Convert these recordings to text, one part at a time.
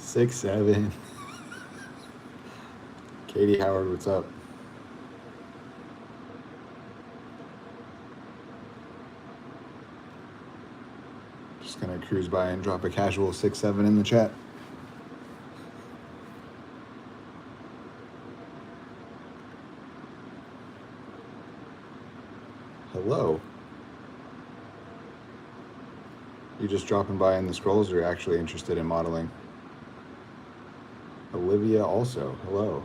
6'7". Katie Howard, what's up? Just gonna cruise by and drop a casual 6'7" in the chat. Hello. You just dropping by in the scrolls, or you're actually interested in modeling? Olivia also, hello.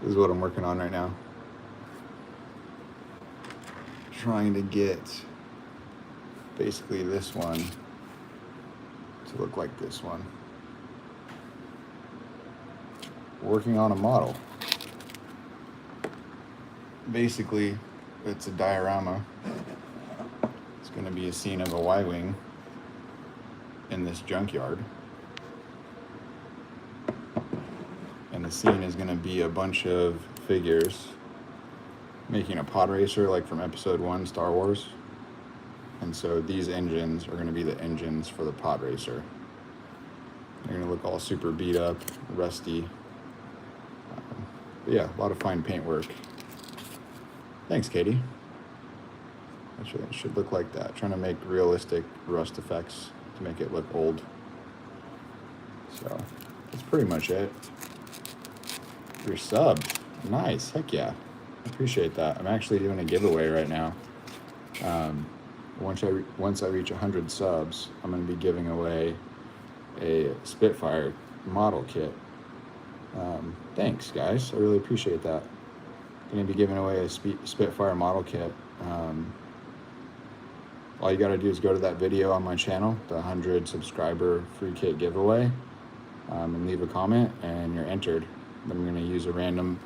This is what I'm working on right now. Trying to get basically this one to look like this one. Working on a model. Basically, it's a diorama. It's going to be a scene of a Y-wing in this junkyard. And the scene is going to be a bunch of figures making a podracer, like from episode 1 Star Wars. And so these engines are going to be the engines for the podracer. They're going to look all super beat up, rusty. But yeah, a lot of fine paint work. Thanks, Katie. It should look like that. Trying to make realistic rust effects to make it look old. So that's pretty much it. Your subs, nice, heck yeah, appreciate that. I'm actually doing a giveaway right now. Once I reach 100 subs, I'm going to be giving away a Spitfire model kit. Thanks, guys. I really appreciate that. I'm going to be giving away a Spitfire model kit. All you got to do is go to that video on my channel, the 100 subscriber free kit giveaway, and leave a comment, and you're entered. Then I'm going to use a random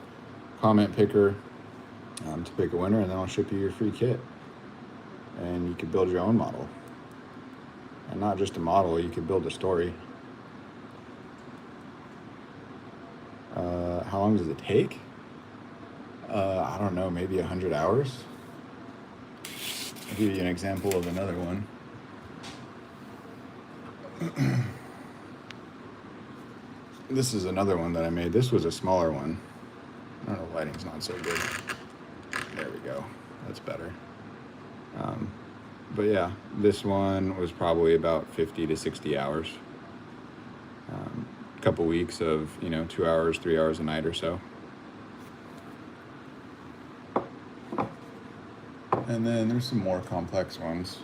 comment picker to pick a winner, and then I'll ship you your free kit. And you can build your own model. And not just a model, you can build a story. How long does it take? I don't know, maybe 100 hours. I'll give you an example of another one. This is another one that I made. This was a smaller one. I don't know, the lighting's not so good. There we go. That's better. But yeah, this one was probably about 50 to 60 hours. A couple weeks of, 2 hours, 3 hours a night or so. And then there's some more complex ones.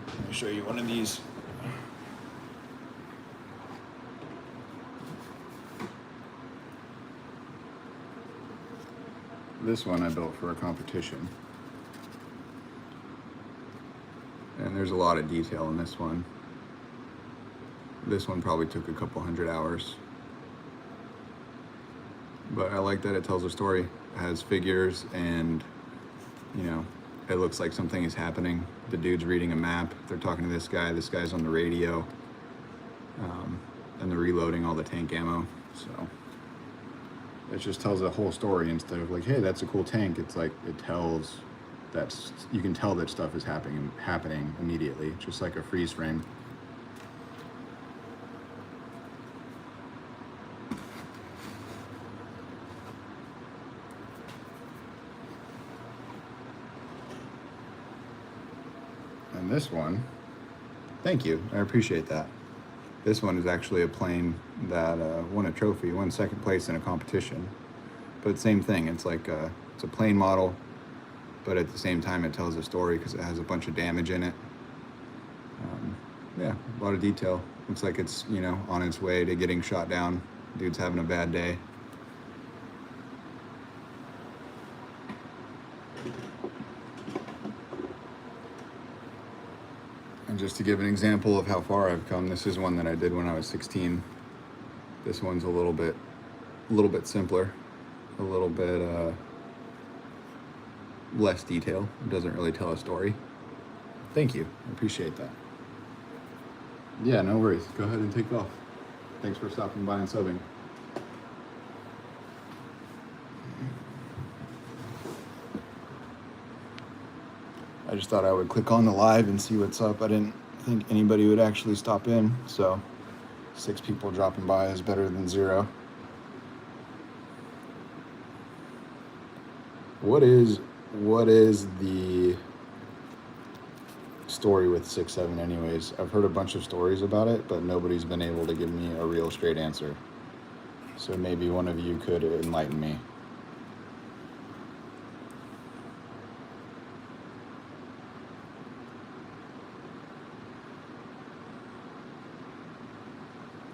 Let me show you one of these. This one I built for a competition. And there's a lot of detail in this one. This one probably took a couple 100 hours. But I like that it tells a story. It has figures and, it looks like something is happening. The dude's reading a map. They're talking to this guy's on the radio. And they're reloading all the tank ammo. So it just tells a whole story instead of like, hey, that's a cool tank. It's like it tells that you can tell that stuff is happening immediately, just like a freeze frame. And this one, thank you, I appreciate that. This one is actually a plane that won a trophy, won second place in a competition. But same thing, it's like it's a plane model, but at the same time it tells a story because it has a bunch of damage in it. Yeah, a lot of detail. Looks like it's, on its way to getting shot down. Dude's having a bad day. And just to give an example of how far I've come, this is one that I did when I was 16. This one's a little bit simpler, a little bit less detail. It doesn't really tell a story. Thank you, I appreciate that. Yeah, no worries. Go ahead and take off. Thanks for stopping by and subbing. just thought I would click on the live and see what's up. I didn't think anybody would actually stop in, so 6 people dropping by is better than 0. What is the story with 6.7 anyways? I've heard a bunch of stories about it, but nobody's been able to give me a real straight answer. So maybe one of you could enlighten me.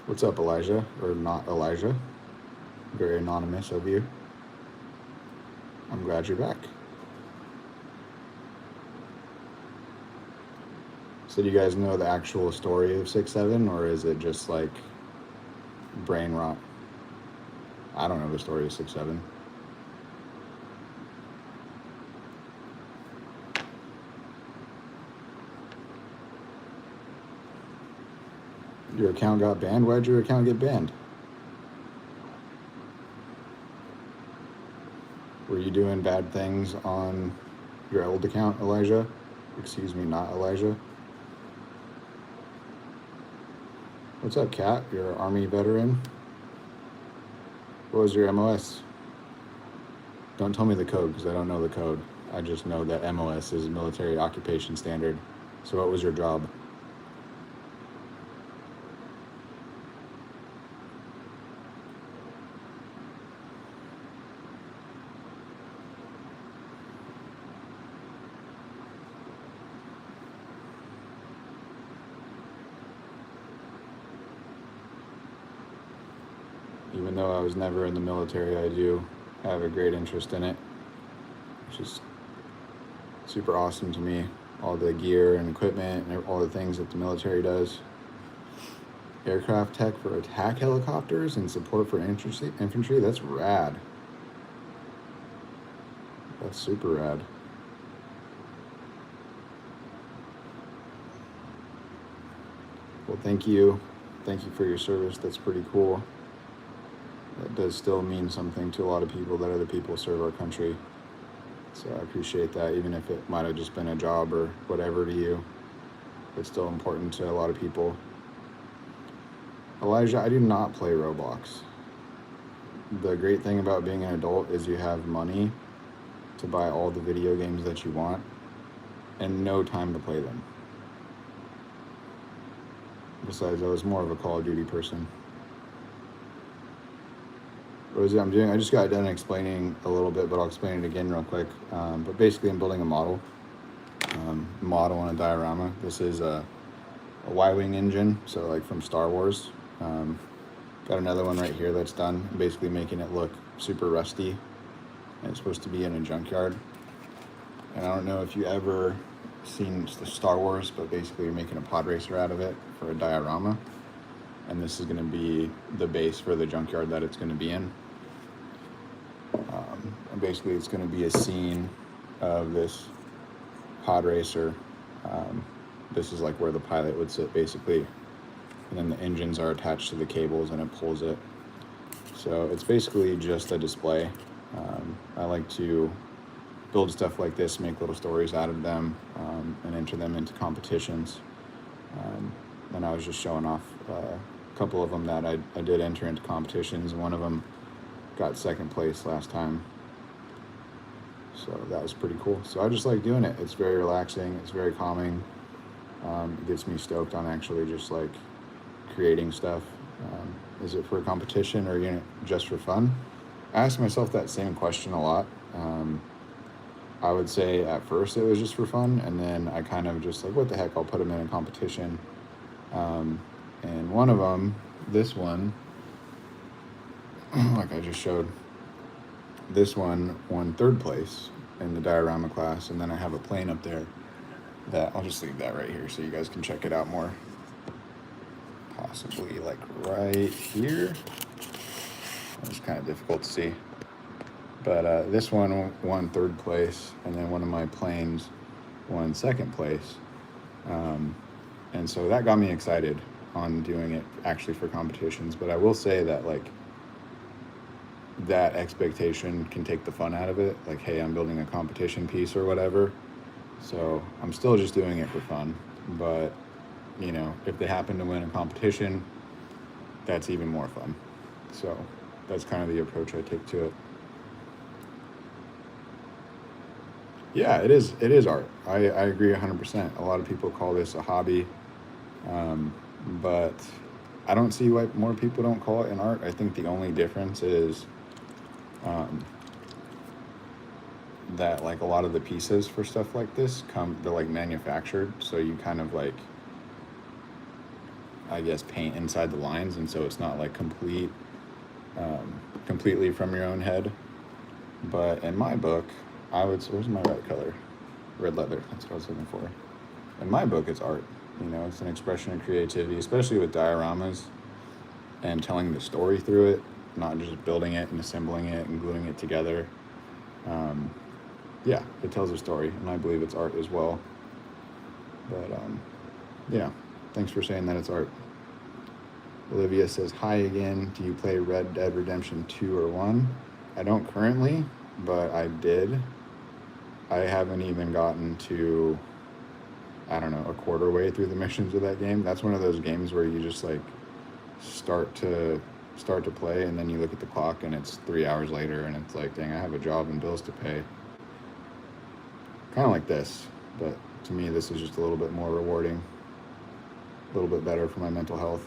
What's up, Elijah? Or not Elijah? Very anonymous of you. I'm glad you're back. So do you guys know the actual story of 6.7, or is it just like brain rot? I don't know the story of 6.7. Your account got banned? Why'd your account get banned? Were you doing bad things on your old account, Elijah? Excuse me, not Elijah. What's up, Kat? You're an Army veteran. What was your MOS? Don't tell me the code, because I don't know the code. I just know that MOS is military occupation standard. So what was your job? Even though I was never in the military, I do have a great interest in it, which is super awesome to me. All the gear and equipment and all the things that the military does. Aircraft tech for attack helicopters and support for infantry, that's rad. That's super rad. Well, thank you. Thank you for your service. That's pretty cool. That does still mean something to a lot of people, that other people serve our country. So I appreciate that, even if it might have just been a job or whatever to you. It's still important to a lot of people. Elijah, I do not play Roblox. The great thing about being an adult is you have money to buy all the video games that you want and no time to play them. Besides, I was more of a Call of Duty person. What is it I'm doing? I just got done explaining a little bit, but I'll explain it again real quick. But basically, I'm building a model and a diorama. This is a Y-wing engine, so like from Star Wars. Got another one right here that's done. I'm basically making it look super rusty. And it's supposed to be in a junkyard. And I don't know if you ever seen the Star Wars, but basically you're making a podracer out of it for a diorama. And this is going to be the base for the junkyard that it's going to be in. And basically it's going to be a scene of this podracer. This is like where the pilot would sit basically. And then the engines are attached to the cables and it pulls it. So it's basically just a display. I like to build stuff like this, make little stories out of them, and enter them into competitions. And I was just showing off a couple of them that I did enter into competitions. One of them got 2nd place last time. So that was pretty cool. So I just like doing it. It's very relaxing. It's very calming. It gets me stoked on actually just like creating stuff. Is it for a competition or just for fun? I ask myself that same question a lot. I would say at first it was just for fun, and then I kind of just like, what the heck, I'll put them in a competition. And one of them, this one, like I just showed, this one won 3rd place in the diorama class, and then I have a plane up there that I'll just leave that right here so you guys can check it out more. Possibly like right here. It's kind of difficult to see. But this one won 3rd place, and then one of my planes won 2nd place. And so that got me excited on doing it actually for competitions. But I will say that like that expectation can take the fun out of it. Like, hey, I'm building a competition piece or whatever. So I'm still just doing it for fun. But, you know, if they happen to win a competition, that's even more fun. So that's kind of the approach I take to it. Yeah, it is art. I agree 100%. A lot of people call this a hobby, but I don't see why more people don't call it an art. I think the only difference is that like a lot of the pieces for stuff like this they're like manufactured, so you kind of like, I guess, paint inside the lines, and so it's not like completely from your own head. But in my book, where's my red color? Red leather, that's what I was looking for. In my book, it's art. You know, it's an expression of creativity, especially with dioramas and telling the story through it, not just building it and assembling it and gluing it together. Yeah, it tells a story, and I believe it's art as well. But yeah, thanks for saying that it's art. Olivia says, hi again. Do you play Red Dead Redemption 2 or 1? I don't currently, but I did. I haven't even gotten to, I don't know, a quarter way through the missions of that game. That's one of those games where you just like start to play, and then you look at the clock and it's 3 hours later, and it's like, dang, I have a job and bills to pay. Kind of like this, but to me this is just a little bit more rewarding, a little bit better for my mental health.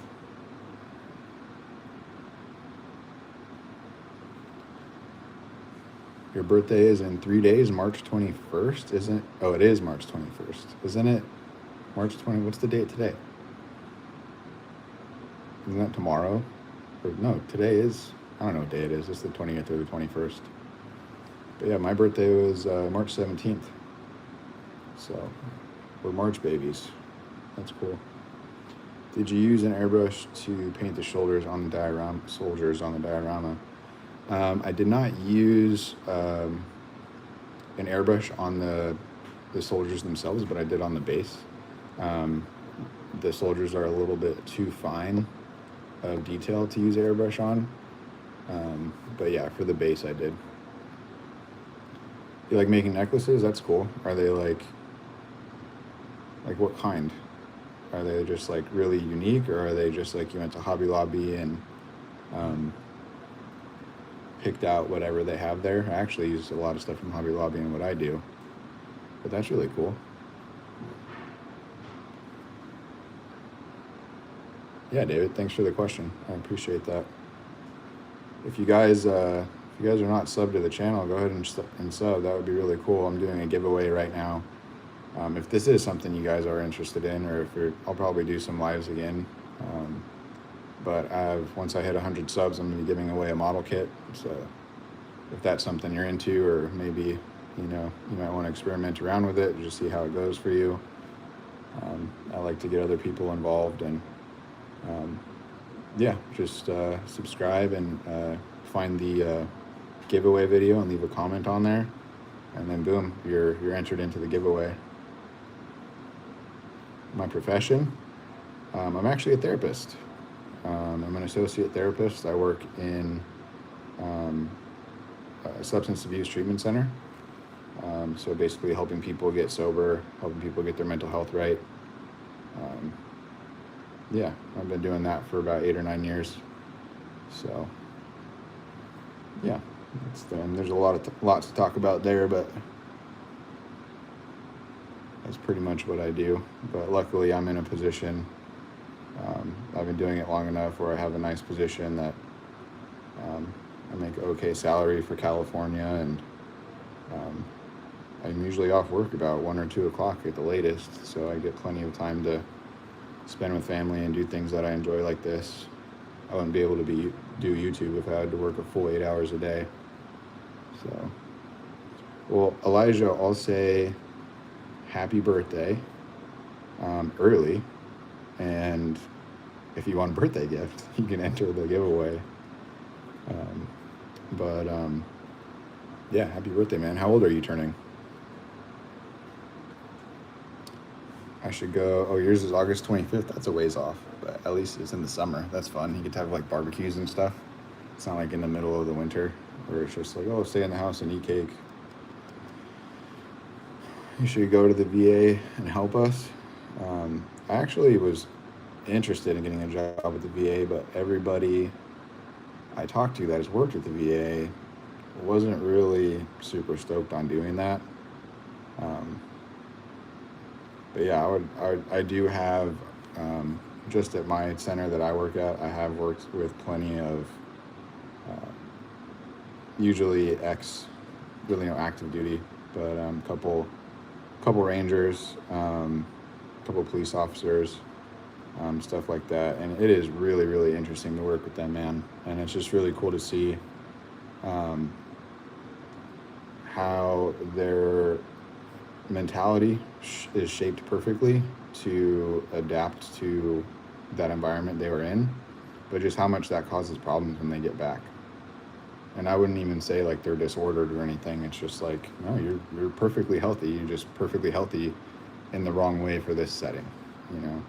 Your birthday is in 3 days, March 21st, isn't it? Oh, it is March 21st. Isn't it March 20? What's the date today? Isn't that tomorrow? Or no, today is, I don't know what day it is. It's the 20th or the 21st. But yeah, my birthday was March 17th. So we're March babies. That's cool. Did you use an airbrush to paint the soldiers on the diorama? I did not use an airbrush on the soldiers themselves, but I did on the base. The soldiers are a little bit too fine of detail to use airbrush on. But yeah, for the base I did. You like making necklaces? That's cool. Are they like what kind? Are they just like really unique, or are they just like you went to Hobby Lobby and picked out whatever they have there? I actually use a lot of stuff from Hobby Lobby in what I do, but that's really cool. Yeah, David, thanks for the question. I appreciate that. If you guys are not subbed to the channel, go ahead and sub. That would be really cool. I'm doing a giveaway right now. If this is something you guys are interested in, or I'll probably do some lives again. But once I hit 100 subs, I'm going to be giving away a model kit. So if that's something you're into, or maybe, you might want to experiment around with it, just see how it goes for you. I like to get other people involved, and yeah, just subscribe and find the giveaway video and leave a comment on there, and then boom, you're entered into the giveaway. My profession, I'm actually a therapist. I'm an associate therapist. I work in a substance abuse treatment center. So basically helping people get sober, helping people get their mental health right. Yeah, I've been doing that for about 8 or 9 years. So yeah, there's a lot to talk about there, but that's pretty much what I do. But luckily I'm in a position, I've been doing it long enough where I have a nice position that I make okay salary for California, and I'm usually off work about 1 or 2 o'clock at the latest, so I get plenty of time to spend with family and do things that I enjoy like this. I wouldn't be able to do YouTube if I had to work a full 8 hours a day. So, well, Elijah, I'll say happy birthday early, and if you want a birthday gift, you can enter the giveaway. Yeah, happy birthday, man. How old are you turning? I should go. Oh, yours is August 25th. That's a ways off, but at least it's in the summer. That's fun. You get to have like barbecues and stuff. It's not like in the middle of the winter where it's just like, oh, stay in the house and eat cake. you should go to the VA and help us. I actually was interested in getting a job at the VA, but everybody I talked to that has worked at the VA wasn't really super stoked on doing that. Um, but yeah, I do have, just at my center that I work at, I have worked with plenty of, uh, usually really no active duty, but couple rangers, couple police officers, stuff like that. And it is really, really interesting to work with them, man. And it's just really cool to see, um, how their mentality is shaped perfectly to adapt to that environment they were in, but just how much that causes problems when they get back. And I wouldn't even say like they're disordered or anything. It's just like, no, you're perfectly healthy. You're just perfectly healthy in the wrong way for this setting, you know.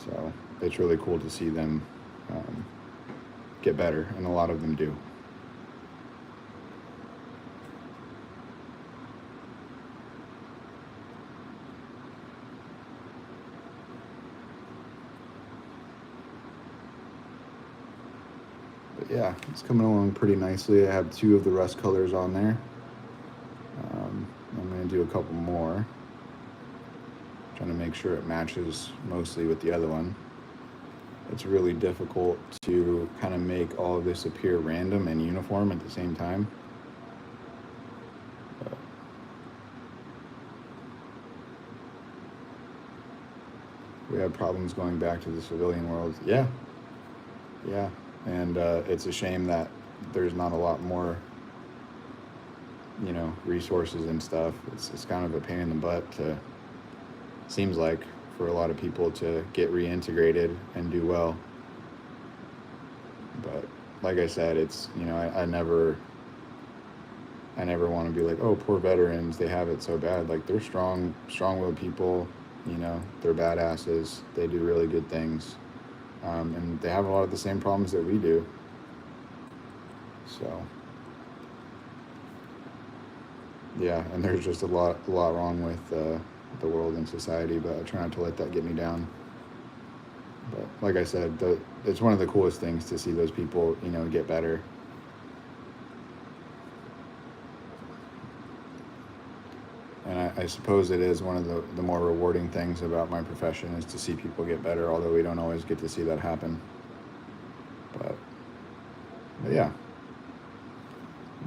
So it's really cool to see them, get better, and a lot of them do. But yeah, it's coming along pretty nicely. I have 2 of the rust colors on there. I'm going to do a couple more, trying to make sure it matches mostly with the other one. It's really difficult to kind of make all of this appear random and uniform at the same time. But we have problems going back to the civilian world. Yeah. And it's a shame that there's not a lot more, resources and stuff. It's kind of a pain in the butt seems like, for a lot of people to get reintegrated and do well. But like I said, it's, I never want to be like, oh, poor veterans, they have it so bad. Like, they're strong-willed people, they're badasses, they do really good things. And they have a lot of the same problems that we do. So, yeah, and there's just a lot wrong with the world and society, but I try not to let that get me down. But like I said, it's one of the coolest things to see those people, get better. And I suppose it is one of the more rewarding things about my profession, is to see people get better, although we don't always get to see that happen. But yeah,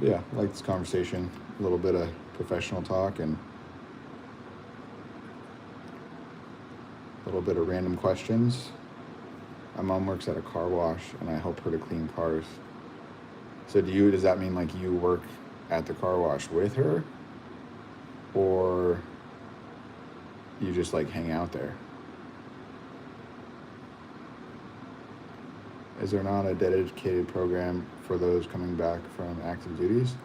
I like this conversation, a little bit of professional talk and a little bit of random questions. My mom works at a car wash, and I help her to clean cars. So does that mean like you work at the car wash with her, or you just like hang out there? Is there not a dedicated program for those coming back from active duties?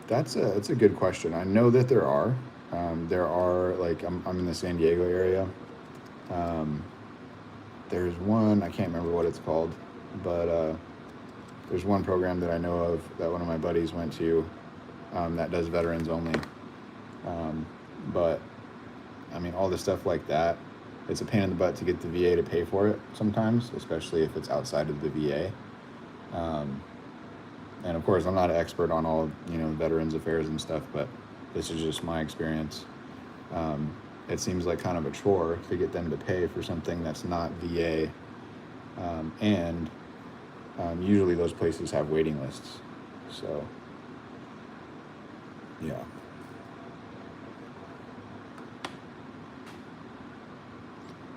That's a good question. I know that there are. There are, like, I'm in the San Diego area. There's one, I can't remember what it's called, but there's one program that I know of that one of my buddies went to, that does veterans only. But I mean, all the stuff like that, it's a pain in the butt to get the VA to pay for it sometimes, especially if it's outside of the VA. And of course, I'm not an expert on all, veterans affairs and stuff, but this is just my experience. It seems like kind of a chore to get them to pay for something that's not VA. And usually those places have waiting lists. So, yeah.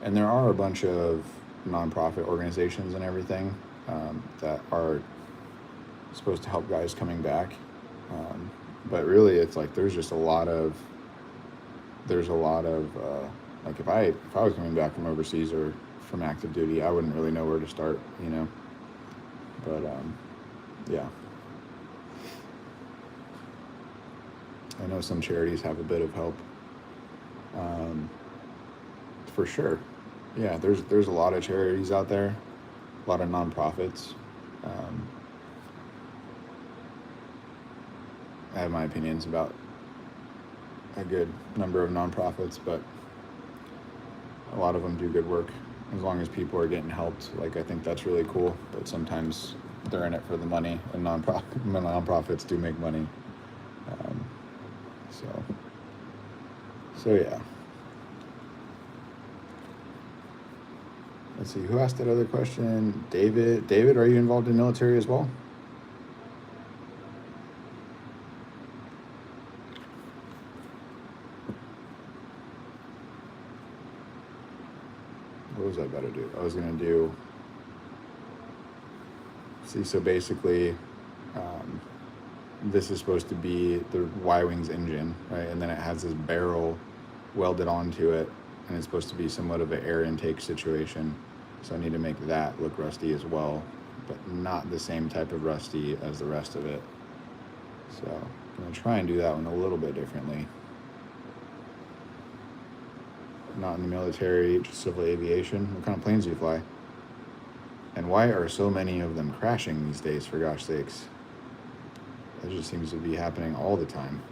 And there are a bunch of nonprofit organizations and everything, that are supposed to help guys coming back. But really, it's like there's a lot of like, if I was coming back from overseas or from active duty, I wouldn't really know where to start, But yeah, I know some charities have a bit of help, for sure. Yeah, there's a lot of charities out there, a lot of nonprofits. I have my opinions about a good number of nonprofits, but a lot of them do good work as long as people are getting helped. Like, I think that's really cool, but sometimes they're in it for the money, and nonprofits do make money. So yeah. Let's see, who asked that other question? David, are you involved in military as well? What was I about to do? I was going to do, see, so basically, this is supposed to be the Y-Wings engine, right? And then it has this barrel welded onto it, and it's supposed to be somewhat of an air intake situation. So I need to make that look rusty as well, but not the same type of rusty as the rest of it. So I'm going to try and do that one a little bit differently. Not in the military, just civil aviation. What kind of planes do you fly? And why are so many of them crashing these days, for gosh sakes? That just seems to be happening all the time.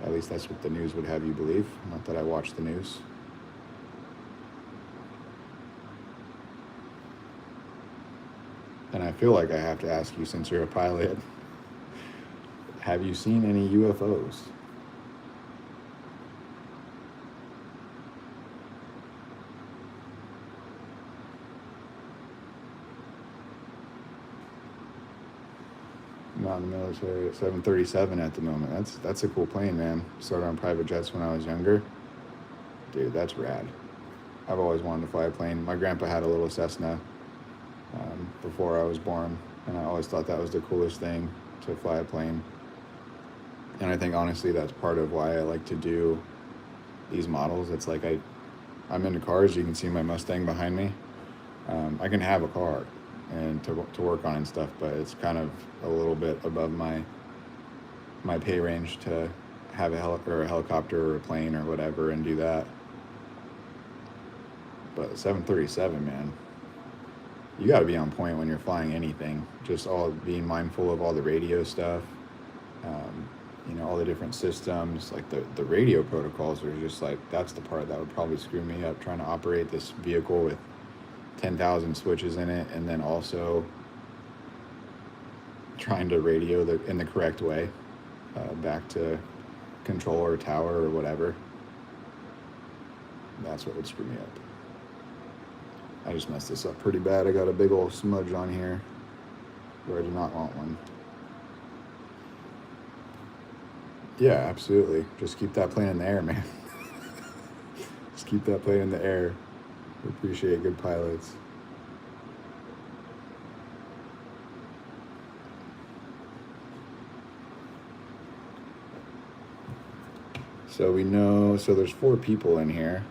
At least that's what the news would have you believe. Not that I watch the news. And I feel like I have to ask you, since you're a pilot, have you seen any UFOs? Not in the military. 737 at the moment. That's a cool plane, man. Started on private jets when I was younger. Dude, that's rad. I've always wanted to fly a plane. My grandpa had a little Cessna before I was born, and I always thought that was the coolest thing, to fly a plane. And I think honestly that's part of why I like to do these models. It's like I'm into cars. You can see my Mustang behind me. I can have a car and to work on and stuff, but it's kind of a little bit above my pay range to have a helicopter or a plane or whatever and do that. But 737, man, you got to be on point when you're flying anything. Just all being mindful of all the radio stuff, all the different systems. Like the radio protocols are just like, that's the part that would probably screw me up, trying to operate this vehicle with 10,000 switches in it, and then also trying to radio in the correct way back to control or tower or whatever. That's what would screw me up. I just messed this up pretty bad. I got a big old smudge on here where I do not want one. Yeah, absolutely. Just keep that plane in the air, man. Just keep that plane in the air. We appreciate good pilots. So we know, so there's 4 people in here,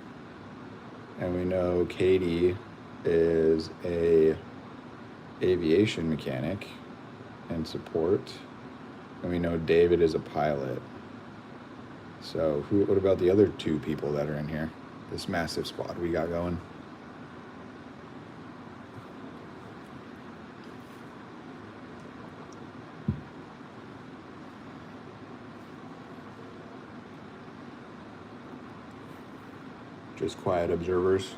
and we know Katie is a aviation mechanic and support, and we know David is a pilot. So what about the other 2 people that are in here? This massive squad we got going. Just quiet observers.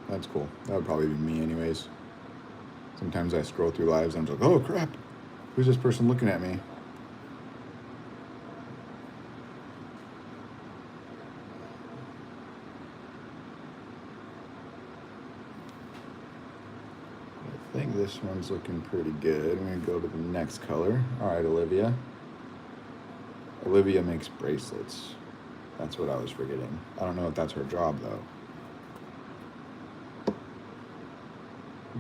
That's cool. That would probably be me anyways. Sometimes I scroll through lives and I'm like, oh crap, who's this person looking at me? I think this one's looking pretty good. I'm gonna go to the next color. All right, Olivia. Olivia makes bracelets. That's what I was forgetting. I don't know if that's her job though.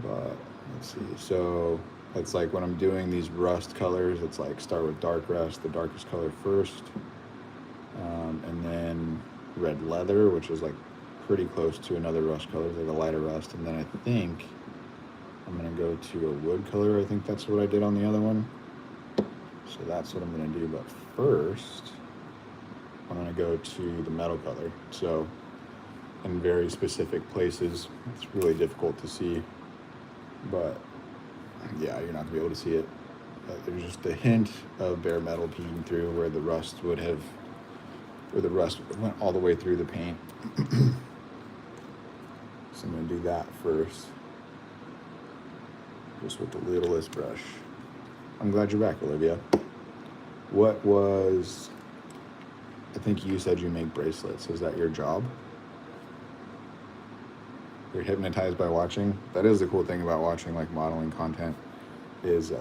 But let's see. So it's like when I'm doing these rust colors, it's like start with dark rust, the darkest color first, and then red leather, which is like pretty close to another rust color, like a lighter rust, and then I think I'm gonna go to a wood color. I think that's what I did on the other one. So that's what I'm gonna do. But first, I'm gonna go to the metal color. So in very specific places, it's really difficult to see but yeah, you're not gonna be able to see it. There's just a hint of bare metal peeking through where the rust went all the way through the paint. So I'm gonna do that first, just with the littlest brush. I'm glad you're back, Olivia. I think you said you make bracelets. Is that your job? You're hypnotized by watching. That is the cool thing about watching like modeling content, is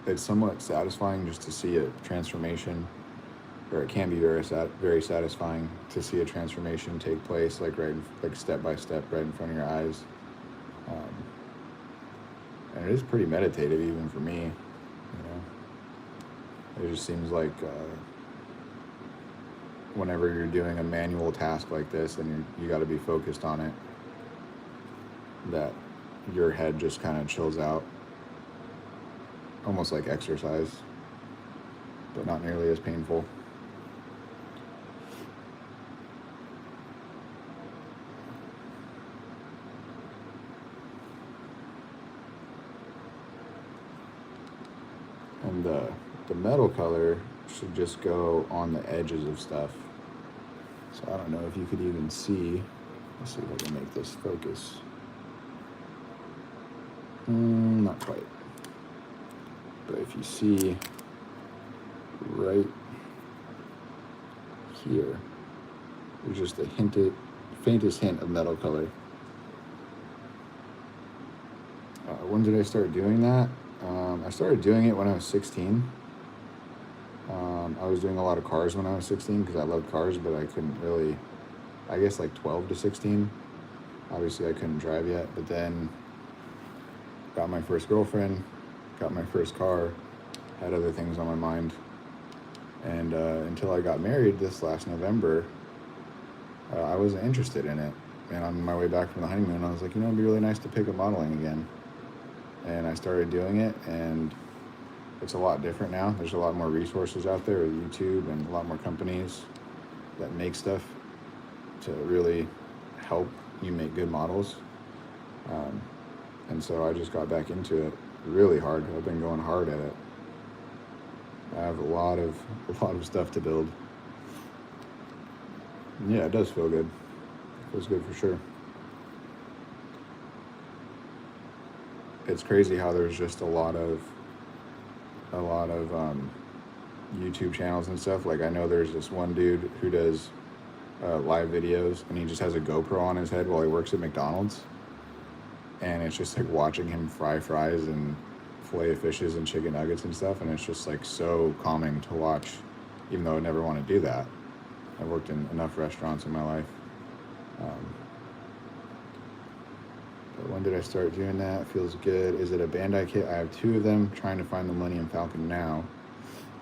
it's somewhat satisfying just to see a transformation, or it can be very satisfying to see a transformation take place, like step by step, right in front of your eyes. And it is pretty meditative, even for me. It just seems like whenever you're doing a manual task like this, and you got to be focused on it, that your head just kind of chills out, almost like exercise, but not nearly as painful. And the metal color should just go on the edges of stuff. So I don't know if you could even see. Let's see if I can make this focus. Not quite. But if you see right here, there's just a faintest hint of metal color. When did I start doing that? I started doing it when I was 16. I was doing a lot of cars when I was 16 because I loved cars, but I couldn't really, I guess like 12 to 16. Obviously I couldn't drive yet, but then got my first girlfriend, got my first car, had other things on my mind. And until I got married this last November, I wasn't interested in it. And on my way back from the honeymoon, I was like, it'd be really nice to pick up modeling again. And I started doing it, and it's a lot different now. There's a lot more resources out there with YouTube and a lot more companies that make stuff to really help you make good models. And so I just got back into it really hard. I've been going hard at it. I have a lot of stuff to build. And yeah, it does feel good. It feels good for sure. It's crazy how there's just a lot of YouTube channels and stuff. Like I know there's this one dude who does live videos, and he just has a GoPro on his head while he works at McDonald's, and it's just like watching him fry fries and fillet fishes and chicken nuggets and stuff, and it's just like so calming to watch, even though I never want to do that. I've worked in enough restaurants in my life. But when did I start doing that? Feels good. Is it a Bandai kit? I have 2 of them. Trying to find the Millennium Falcon now.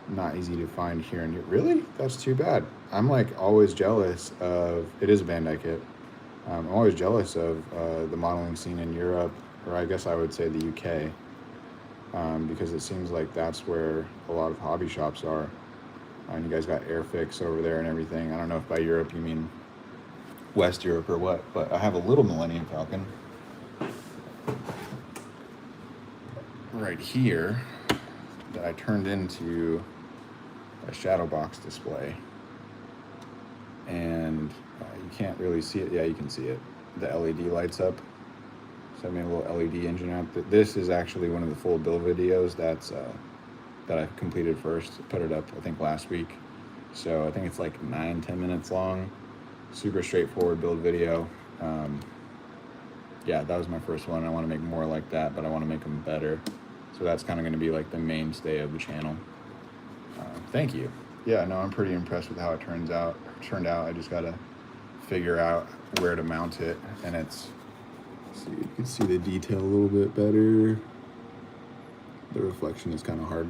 Not easy to find here and here. Really? That's too bad. I'm like always jealous of, it is a Bandai kit. I'm always jealous of the modeling scene in Europe, or I guess I would say the UK, because it seems like that's where a lot of hobby shops are. And you guys got Airfix over there and everything. I don't know if by Europe you mean West Europe or what, but I have a little Millennium Falcon right here that I turned into a shadow box display, and you can't really see it. Yeah, you can see it. The LED lights up, so I made a little LED engine out. This is actually one of the full build videos that I completed first. Put it up I think last week, so I think it's like 9-10 minutes long. Super straightforward build video. Yeah, that was my first one. I want to make more like that, but I want to make them better. So that's kind of going to be like the mainstay of the channel. Thank you. Yeah, no, I'm pretty impressed with how it turned out. I just got to figure out where to mount it, and it's, see, you can see the detail a little bit better. The reflection is kind of hard.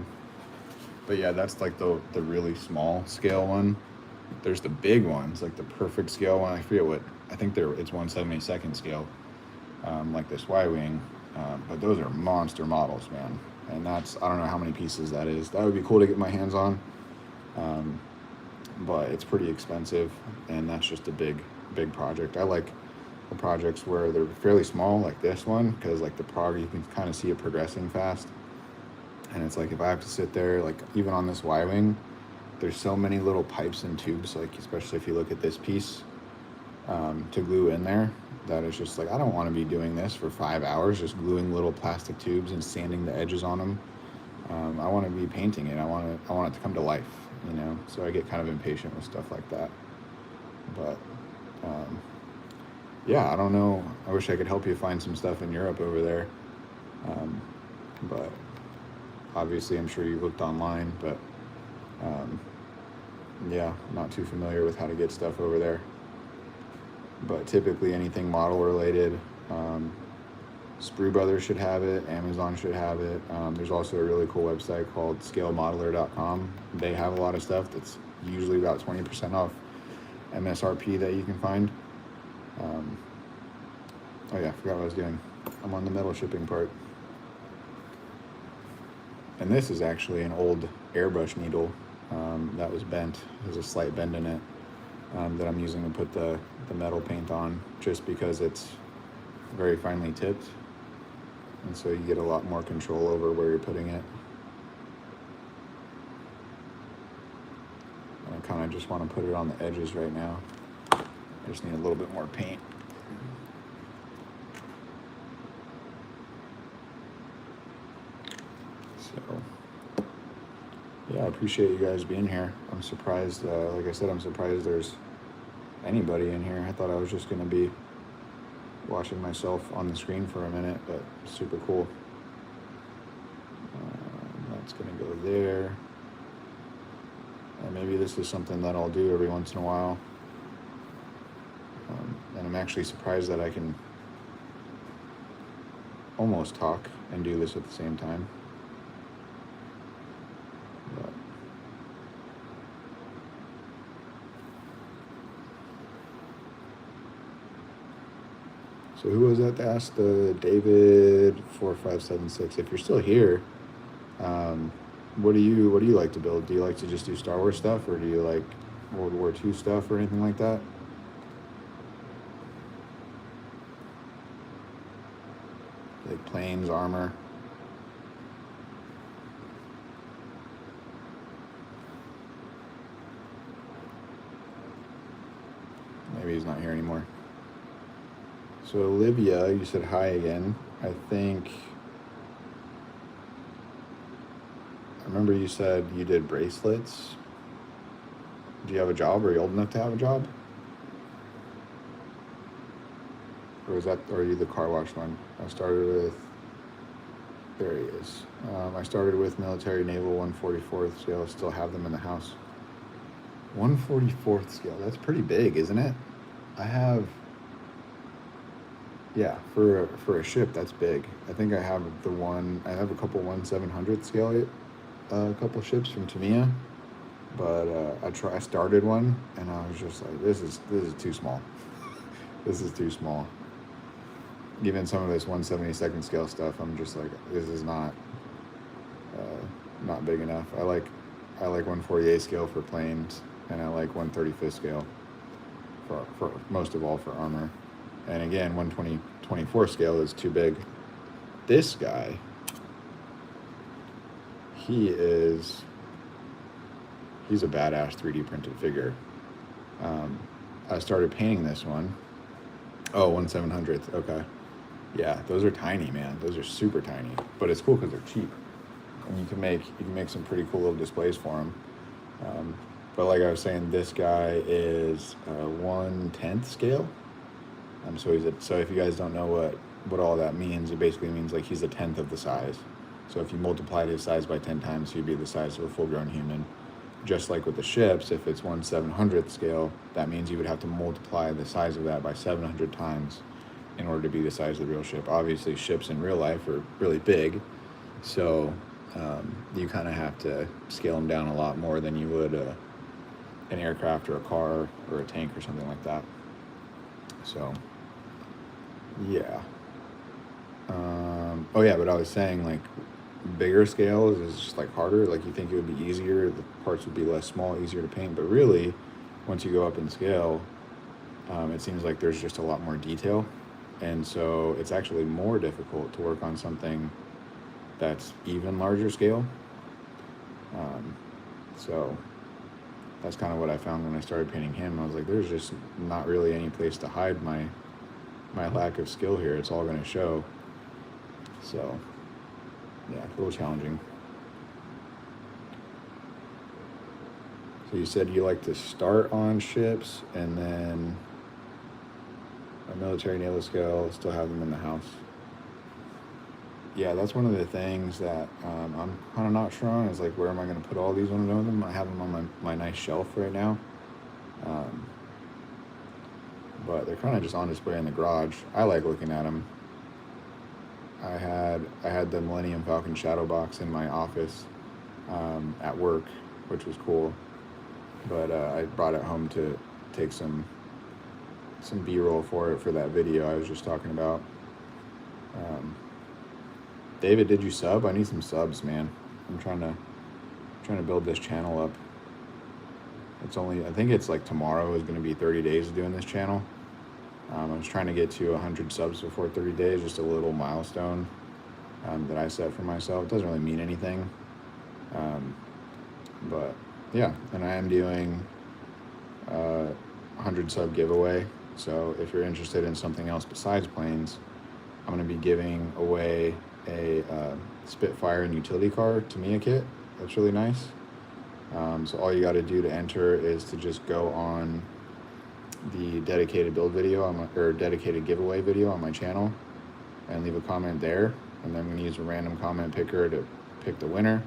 But yeah, that's like the really small scale one. There's the big ones, like the perfect scale one. I forget what, I think it's 1/72 scale. Like this Y-wing, but those are monster models, man. And that's, I don't know how many pieces that is. That would be cool to get my hands on, but it's pretty expensive, and that's just a big project. I like projects where they're fairly small, like this one, because like the you can kind of see it progressing fast. And it's like if I have to sit there, like even on this Y-wing, there's so many little pipes and tubes, like especially if you look at this piece, to glue in there, that is just like, I don't want to be doing this for 5 hours, just gluing little plastic tubes and sanding the edges on them. I want to be painting it. I want it to come to life, you know? So I get kind of impatient with stuff like that. But, yeah, I don't know. I wish I could help you find some stuff in Europe over there. But obviously I'm sure you've looked online, but, yeah, not too familiar with how to get stuff over there. But typically anything model related, Sprue Brothers should have it, Amazon should have it. There's also a really cool website called scalemodeler.com. They have a lot of stuff that's usually about 20% off MSRP that you can find. Oh yeah, I forgot what I was doing. I'm on the metal shipping part. And this is actually an old airbrush needle that was bent. There's a slight bend in it that I'm using to put the metal paint on, just because it's very finely tipped. And so you get a lot more control over where you're putting it. And I kind of just want to put it on the edges right now. I just need a little bit more paint. So, yeah, I appreciate you guys being here. I'm surprised, like I said, I'm surprised there's anybody in here. I thought I was just going to be watching myself on the screen for a minute, but super cool. That's going to go there. And maybe this is something that I'll do every once in a while. And I'm actually surprised that I can almost talk and do this at the same time. But so who was that asked? David4576. If you're still here, what do you like to build? Do you like to just do Star Wars stuff, or do you like World War II stuff or anything like that? Like planes, armor. Maybe he's not here anymore. So Olivia, you said hi again. I remember you said you did bracelets. Do you have a job? Are you old enough to have a job? Or are you the car wash one? I started with, there he is. I started with military naval 144th scale. I still have them in the house. 144th scale, that's pretty big, isn't it? Yeah, for a ship, that's big. I think I have a couple 1/700th scale, a couple ships from Tamiya, but I started one, and I was just like, this is too small. This is too small. Even some of this 1/72nd scale stuff, I'm just like, this is not big enough. I like 1/48 scale for planes, and I like 1/35 scale for most of all for armor. And again, 1/24 scale is too big. This guy, he's a badass 3D printed figure. I started painting this one. Oh, 1/700th, okay. Yeah, those are tiny, man. Those are super tiny, but it's cool because they're cheap, and you can make some pretty cool little displays for them. But like I was saying, this guy is 1/10th scale. So if you guys don't know what all that means, it basically means like he's 1/10 of the size. So if you multiplied his size by 10 times, he'd be the size of a full-grown human. Just like with the ships, if it's 1/700th scale, that means you would have to multiply the size of that by 700 times in order to be the size of the real ship. Obviously, ships in real life are really big, so you kind of have to scale them down a lot more than you would an aircraft or a car or a tank or something like that. So, yeah. Oh yeah, but I was saying, like, bigger scales is just like harder. Like, you think it would be easier, the parts would be less small, easier to paint, but really, once you go up in scale, it seems like there's just a lot more detail. And so it's actually more difficult to work on something that's even larger scale. So that's kind of what I found when I started painting him. I was like, there's just not really any place to hide my lack of skill here. It's all going to show. So yeah, a little challenging. So you said you like to start on ships and then a military naval scale, still have them in the house. Yeah, that's one of the things that I'm kind of not sure on, is like, where am I going to put all these when I'm done with them? I have them on my nice shelf right now. But they're kind of just on display in the garage. I like looking at them. I had the Millennium Falcon Shadow Box in my office at work, which was cool. But I brought it home to take some B-roll for that video I was just talking about. David, did you sub? I need some subs, man. I'm trying to build this channel up. It's only, I think it's like tomorrow is going to be 30 days of doing this channel. I was trying to get to 100 subs before 30 days, just a little milestone that I set for myself. It doesn't really mean anything. But yeah, and I am doing 100 sub giveaway. So if you're interested in something else besides planes, I'm going to be giving away a Spitfire and utility car Tamiya kit. That's really nice. So all you got to do to enter is to just go on the dedicated build video or dedicated giveaway video on my channel and leave a comment there. And then I'm going to use a random comment picker to pick the winner.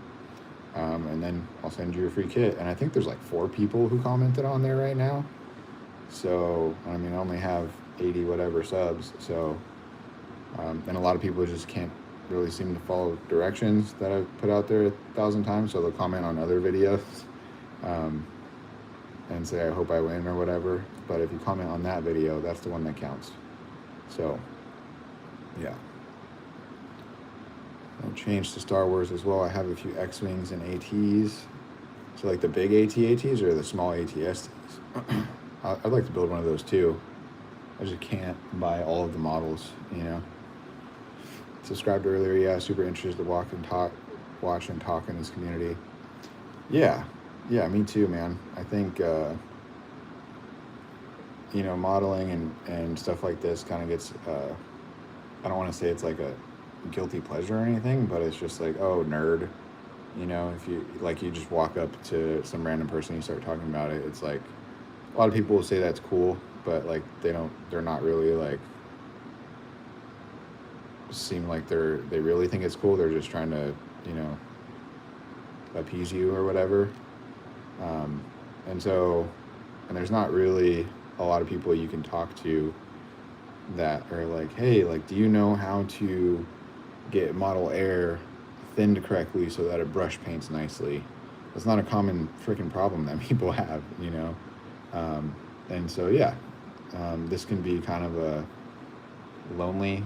And then I'll send you a free kit. And I think there's like 4 people who commented on there right now. So, I mean, I only have 80 whatever subs. So, and a lot of people just can't really seem to follow directions that I've put out there 1,000 times. So they'll comment on other videos and say, I hope I win or whatever. But if you comment on that video, that's the one that counts. So, yeah. I'll change to Star Wars as well. I have a few X-Wings and ATs. So like the big AT-ATs or the small AT-STs. I'd like to build one of those too. I just can't buy all of the models, you know. Subscribed earlier, yeah, super interested to watch and talk in this community. Yeah, me too, man. I think, you know, modeling and stuff like this kind of gets, I don't want to say it's like a guilty pleasure or anything, but it's just like, oh, nerd. You know, if you, like, you just walk up to some random person, you start talking about it, it's like, a lot of people will say that's cool, but like, they're not really like, seem like they really think it's cool. They're just trying to, you know, appease you or whatever. And there's not really a lot of people you can talk to that are like, hey, like, do you know how to get model air thinned correctly so that it brush paints nicely? It's not a common freaking problem that people have, you know. And so, yeah, this can be kind of a lonely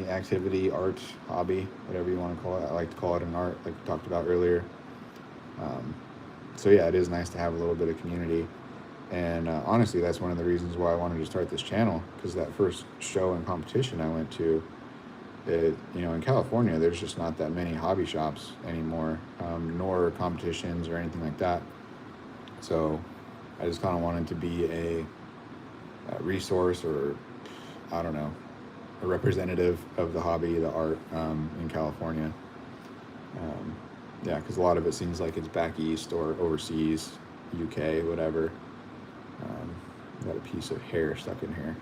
activity, art, hobby, whatever you want to call it. I like to call it an art, like we talked about earlier. So yeah, it is nice to have a little bit of community. And honestly, that's one of the reasons why I wanted to start this channel, because that first show and competition I went to, you know, in California, there's just not that many hobby shops anymore, nor competitions or anything like that. So I just kind of wanted to be a resource, or I don't know, a representative of the hobby, the art in California. Yeah, because a lot of it seems like it's back east or overseas, UK, whatever. Got a piece of hair stuck in here.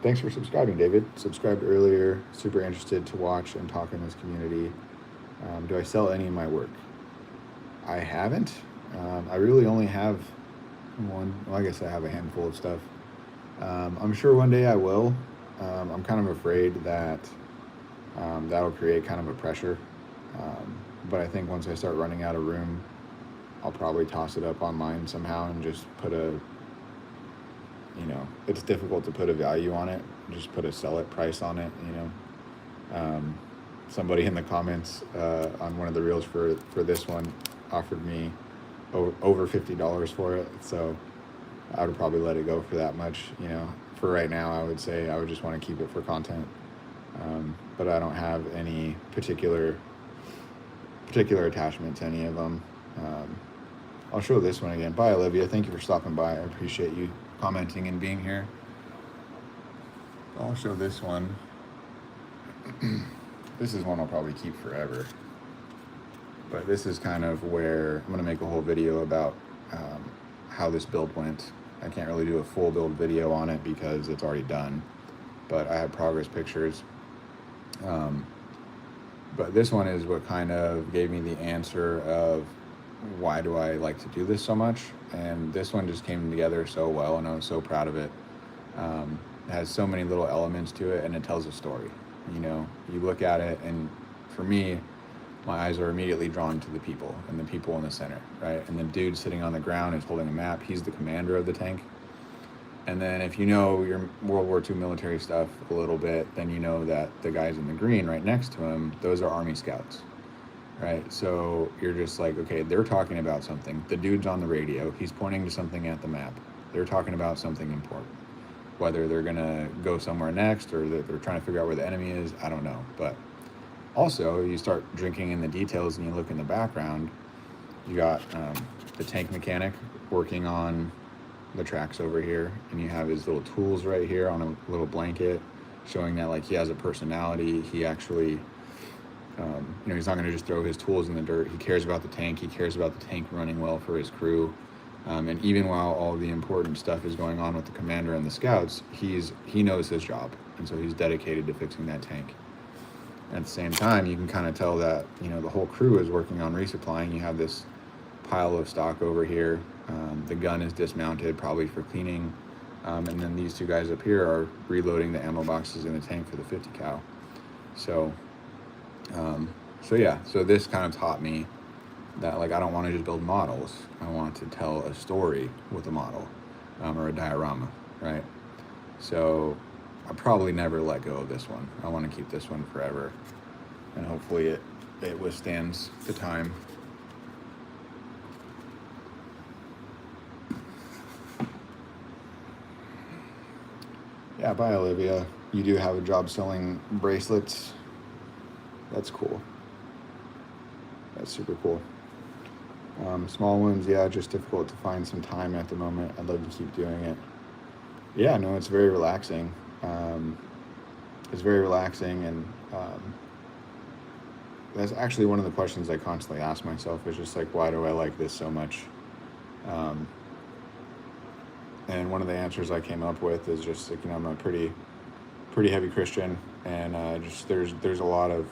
Thanks for subscribing, David. Subscribed earlier, super interested to watch and talk in this community. Do I sell any of my work? I haven't. I really only have one. Well, I guess I have a handful of stuff. I'm sure one day I will. I'm kind of afraid that that'll create kind of a pressure. But I think once I start running out of room, I'll probably toss it up online somehow and just put a, you know, it's difficult to put a value on it. Just put a sell it price on it, you know. Somebody in the comments on one of the reels for this one offered me over $50 for it. So I would probably let it go for that much. You know, for right now, I would say I would just want to keep it for content. But I don't have any particular attachment to any of them. I'll show this one again. Bye, Olivia. Thank you for stopping by. I appreciate you commenting and being here. I'll show this one. This is one I'll probably keep forever. But this is kind of where I'm going to make a whole video about how this build went. I can't really do a full build video on it because it's already done. But I have progress pictures. But this one is what kind of gave me the answer of why do I like to do this so much. And this one just came together so well, and I was so proud of it. It has so many little elements to it, and it tells a story. You know, you look at it, and for me, my eyes are immediately drawn to the people, and the people in the center, right? And the dude sitting on the ground is holding a map. He's the commander of the tank. And then if you know your World War II military stuff a little bit, then you know that the guys in the green right next to him, those are Army Scouts, right? So you're just like, okay, they're talking about something. The dude's on the radio. He's pointing to something at the map. They're talking about something important. Whether they're going to go somewhere next or that they're trying to figure out where the enemy is, I don't know. But also, you start drinking in the details and you look in the background, you got the tank mechanic working on the tracks over here, and you have his little tools right here on a little blanket, showing that like he has a personality. He actually, you know, he's not going to just throw his tools in the dirt. He cares about the tank. He cares about the tank running well for his crew. And even while all the important stuff is going on with the commander and the scouts, he knows his job, and so he's dedicated to fixing that tank. At the same time, you can kind of tell that, you know, the whole crew is working on resupplying. You have this pile of stock over here. The gun is dismounted, probably for cleaning. And then these two guys up here are reloading the ammo boxes in the tank for the 50 cal. So yeah, so this kind of taught me that, like, I don't want to just build models. I want to tell a story with a model, or a diorama, right? So I'll probably never let go of this one. I want to keep this one forever, and hopefully it withstands the time. Yeah, bye, Olivia. You do have a job selling bracelets. That's cool. That's super cool. Small ones, yeah, just difficult to find some time at the moment. I'd love to keep doing it. Yeah, no, it's very relaxing. It's very relaxing, and that's actually one of the questions I constantly ask myself, is just like, why do I like this so much? And one of the answers I came up with is just like, you know, I'm a pretty heavy Christian, and just there's a lot of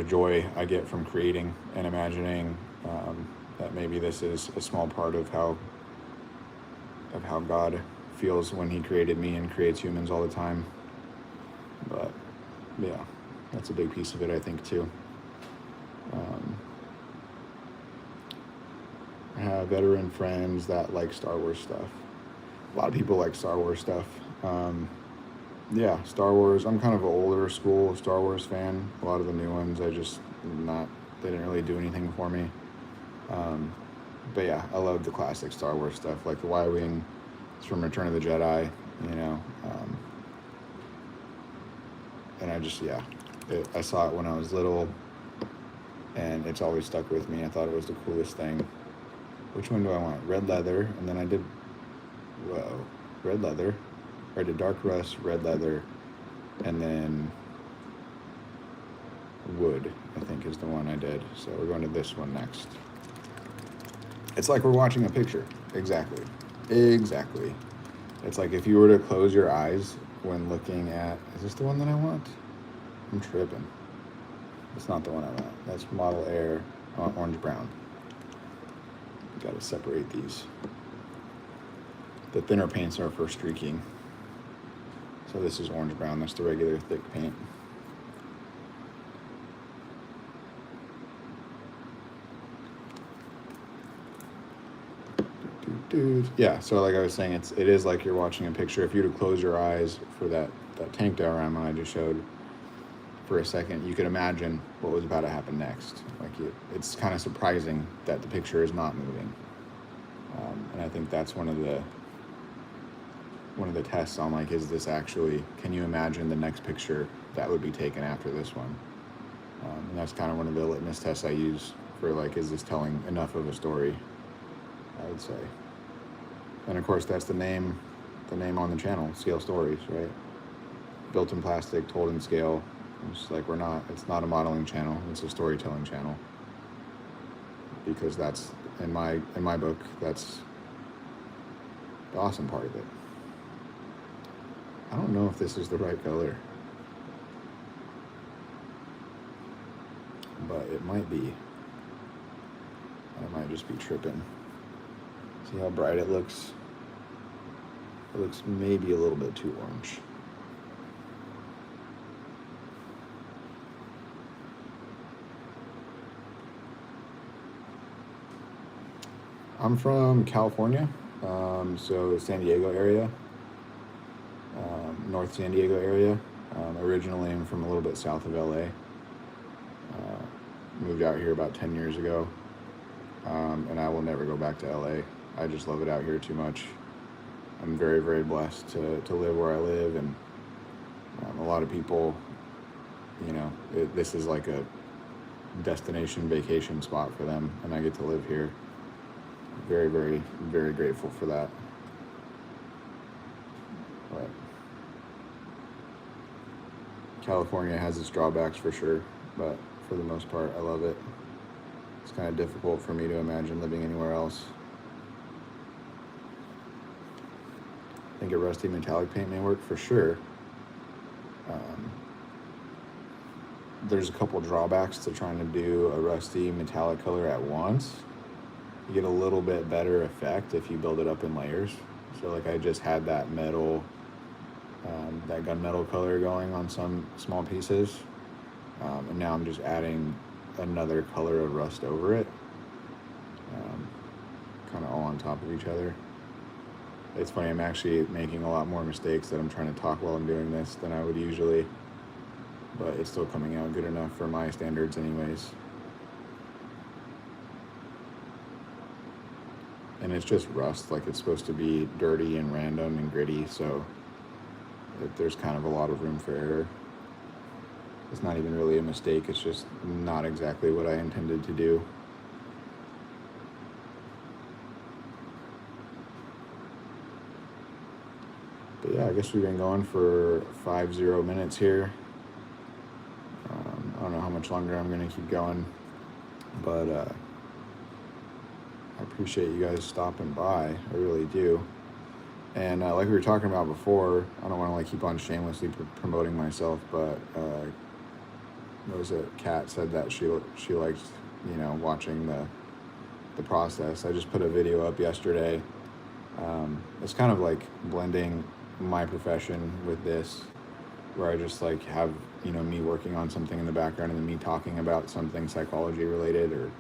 joy I get from creating and imagining that maybe this is a small part of how God feels when he created me and creates humans all the time. But yeah, that's a big piece of it, I think, too. I have veteran friends that like Star Wars stuff. A lot of people like Star Wars stuff. Yeah, Star Wars. I'm kind of an older school Star Wars fan. A lot of the new ones, they didn't really do anything for me. But yeah, I love the classic Star Wars stuff, like the Y-Wing. It's from Return of the Jedi, you know. And I saw it when I was little, and it's always stuck with me. I thought it was the coolest thing. Which one do I want? Red leather, and then I did, red leather. Or I did dark rust, red leather, and then wood, I think, is the one I did. So we're going to this one next. It's like we're watching a picture. Exactly. It's like if you were to close your eyes when looking at, is this the one that I want? I'm tripping. It's not the one I want. That's Model Air orange brown. Got to separate these. The thinner paints are for streaking. So this is orange brown. That's the regular thick paint. Yeah, so like I was saying, it is like you're watching a picture. If you were to close your eyes for that tank diorama I just showed for a second, you could imagine what was about to happen next. Like it's kind of surprising that the picture is not moving. And I think that's one of the tests on, like, is this actually, can you imagine the next picture that would be taken after this one? And that's kind of one of the litmus tests I use for, like, is this telling enough of a story, I would say. And of course, that's the name on the channel, Scale Stories, right? Built in plastic, told in scale. It's like, it's not a modeling channel, it's a storytelling channel. Because that's, in my book, that's the awesome part of it. I don't know if this is the right color, but it might be. I might just be tripping. See how bright it looks? It looks maybe a little bit too orange. I'm from California, so San Diego area, North San Diego area. Originally, I'm from a little bit south of LA. Moved out here about 10 years ago, and I will never go back to LA. I just love it out here too much. I'm very, very blessed to live where I live, and a lot of people, this is like a destination vacation spot for them, and I get to live here. Very, very, very grateful for that. But California has its drawbacks for sure, but for the most part, I love it. It's kind of difficult for me to imagine living anywhere else. I think a rusty metallic paint may work for sure. There's a couple drawbacks to trying to do a rusty metallic color at once. You get a little bit better effect if you build it up in layers. So like I just had that metal, that gunmetal color going on some small pieces. And now I'm just adding another color of rust over it. Kind of all on top of each other. It's funny, I'm actually making a lot more mistakes that I'm trying to talk while I'm doing this than I would usually. But it's still coming out good enough for my standards anyways. And it's just rust, like it's supposed to be dirty and random and gritty, so there's kind of a lot of room for error. It's not even really a mistake, it's just not exactly what I intended to do. But yeah, I guess we've been going for 50 minutes here. I don't know how much longer I'm going to keep going, but I appreciate you guys stopping by. I really do. And like we were talking about before, I don't want to like keep on shamelessly promoting myself, but what was it? Kat said that she liked, watching the process. I just put a video up yesterday. It's kind of like blending my profession with this, where I just like have me working on something in the background and then me talking about something psychology related or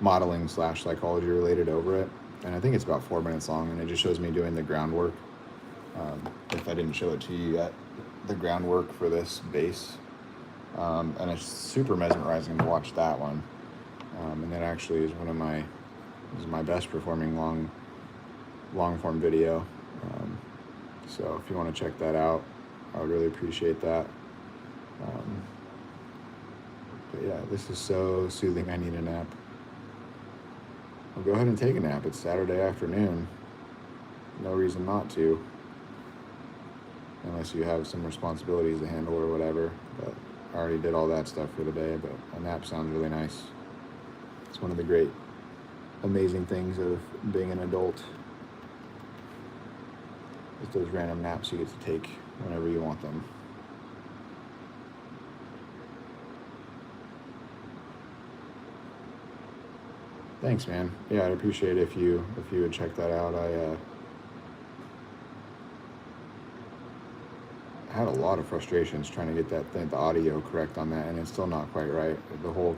modeling / psychology related over it. And I think it's about 4 minutes long, and it just shows me doing the groundwork. If I didn't show it to you yet, the groundwork for this base. And it's super mesmerizing to watch that one. And that actually is my best performing long form video. So if you want to check that out, I would really appreciate that. But yeah, this is so soothing. I need a nap. I'll go ahead and take a nap. It's Saturday afternoon. No reason not to. Unless you have some responsibilities to handle or whatever. But I already did all that stuff for the day, but a nap sounds really nice. It's one of the great, amazing things of being an adult. It's those random naps you get to take whenever you want them. Thanks, man. Yeah, I'd appreciate it if you would check that out. I had a lot of frustrations trying to get the audio correct on that, and it's still not quite right. You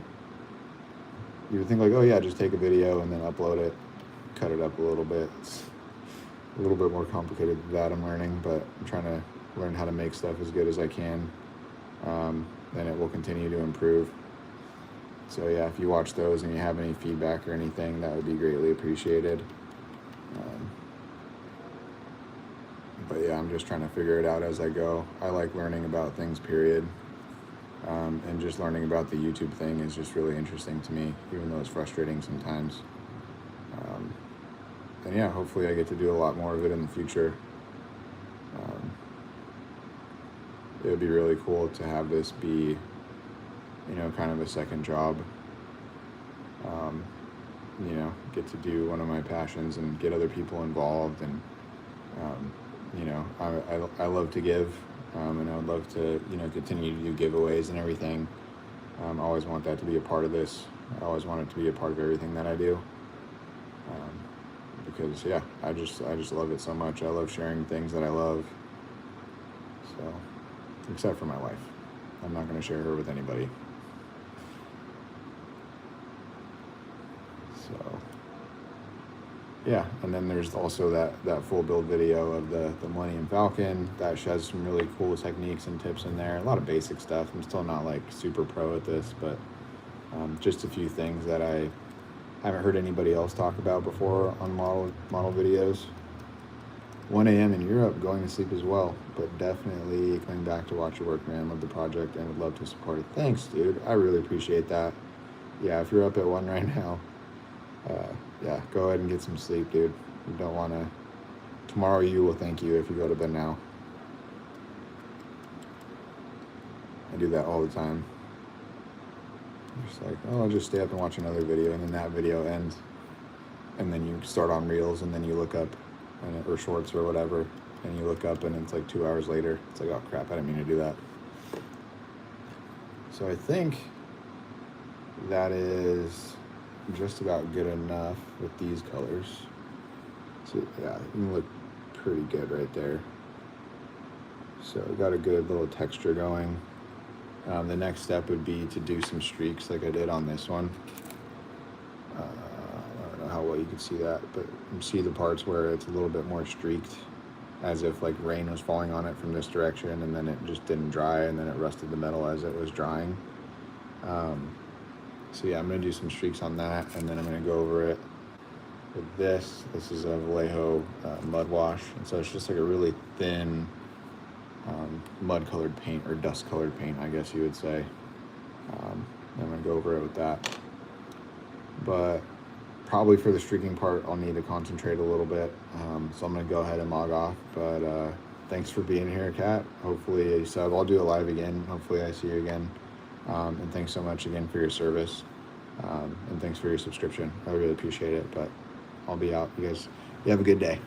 would think like, oh yeah, just take a video and then upload it, cut it up a little bit. It's a little bit more complicated than that, I'm learning, but I'm trying to learn how to make stuff as good as I can. Then it will continue to improve. So yeah, if you watch those and you have any feedback or anything, that would be greatly appreciated. But yeah, I'm just trying to figure it out as I go. I like learning about things, period. And just learning about the YouTube thing is just really interesting to me, even though it's frustrating sometimes. And yeah, hopefully I get to do a lot more of it in the future. It would be really cool to have this be, you know, kind of a second job. You know, get to do one of my passions and get other people involved. And you know, I love to give, and I would love to, you know, continue to do giveaways and everything. I always want that to be a part of this. I always want it to be a part of everything that I do. Because yeah, I just love it so much. I love sharing things that I love. So, except for my wife, I'm not going to share her with anybody. So, yeah, and then there's also that full build video of the Millennium Falcon that has some really cool techniques and tips in there. A lot of basic stuff. I'm still not like super pro at this, but just a few things that I haven't heard anybody else talk about before on model videos. 1 a.m. in Europe, going to sleep as well, but definitely coming back to watch your work, man. Love the project and would love to support it. Thanks, dude. I really appreciate that. Yeah, if you're up at 1 right now, yeah, go ahead and get some sleep, dude. You don't want to. Tomorrow you will thank you if you go to bed now. I do that all the time. Just like, oh, I'll just stay up and watch another video, and then that video ends, and then you start on Reels, and then you look up, or Shorts or whatever, and you look up, and it's like 2 hours later. It's like, oh crap, I didn't mean to do that. So I think that is just about good enough with these colors. So yeah, you look pretty good right there. So got a good little texture going. The next step would be to do some streaks like I did on this one. I don't know how well you can see that, but you see the parts where it's a little bit more streaked, as if like rain was falling on it from this direction, and then it just didn't dry, and then it rusted the metal as it was drying. So yeah, I'm going to do some streaks on that, and then I'm going to go over it with this. This is a Vallejo mud wash, and so it's just like a really thin mud-colored paint, or dust-colored paint, I guess you would say. I'm going to go over it with that. But probably for the streaking part, I'll need to concentrate a little bit, so I'm going to go ahead and log off. But thanks for being here, Kat. Hopefully you sub. I'll do a live again. Hopefully I see you again. And thanks so much again for your service, and thanks for your subscription. I really appreciate it. But I'll be out. You guys, you have a good day.